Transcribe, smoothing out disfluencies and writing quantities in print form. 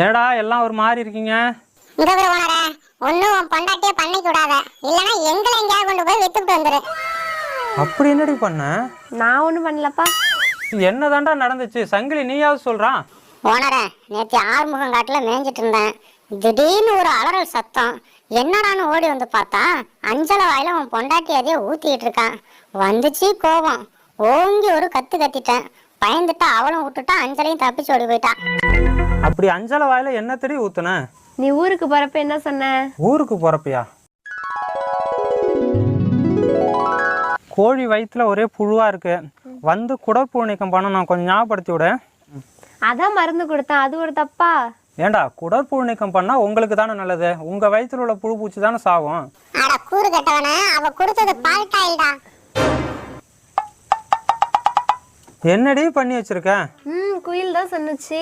ஏடா எல்லாம் ஒரு மாதிரி இருக்கீங்க? இங்க ஒரு ஓனரே, ஒன்னும் பொண்டாட்டியே பண்ணிக்க விடாத, இல்லனா எங்களை எங்கேயாவது கொண்டு போய் வித்துட்டு வந்துரு. அப்படி என்னடி பண்ண? நான் ஒன்றும் பண்ணலப்பா. என்னதாண்டா நடந்துச்சு? சங்கிலி நீயாவது சொல்றான். ஓனரே, நேற்று ஆறுமுகம் காட்டுல மேய்ஞ்சிட்டு இருந்தேன். திடீர்னு ஒரு அலறல் சத்தம். என்னடான்னு ஓடி வந்து பார்த்தா அஞ்சலை வாயில அவன் பொண்டாட்டி அதையே ஊத்திட்டு இருக்கான். வந்துச்சு கோபம், ஓங்கி ஒரு கத்து கத்திட்டேன். பயந்துட்டா அவளும் விட்டுட்டா, அஞ்சலையும் தப்பிச்சு ஓடி போயிட்டான். அப்படி அஞ்சலை வாயில என்ன தெரிய ஊத்துன? நீ ஊருக்கு போறப்ப என்ன சொன்ன? ஊருக்கு போறப்பயா? கோழி வயிற்றுல ஒரே புழுவா இருக்கு, வந்து குடற்புழு நீக்கம் பண்ண நான் கொஞ்சம் ஞாபகப்படுத்தி விட. அதான் மருந்து கொடுத்தேன், அது ஒரு தப்பா? ஏண்டா, குடற்புழு நீக்கம் பண்ணா உங்களுக்கு தானே நல்லது, உங்க வயிற்றுல உள்ள புழு பூச்சி தானே சாகும். அட கூறு கட்டவன, அவ கொடுத்தது பால்டாயில்டா. என்னடி பண்ணி வச்சிருக்க? குயில் தான் சொன்னுச்சு.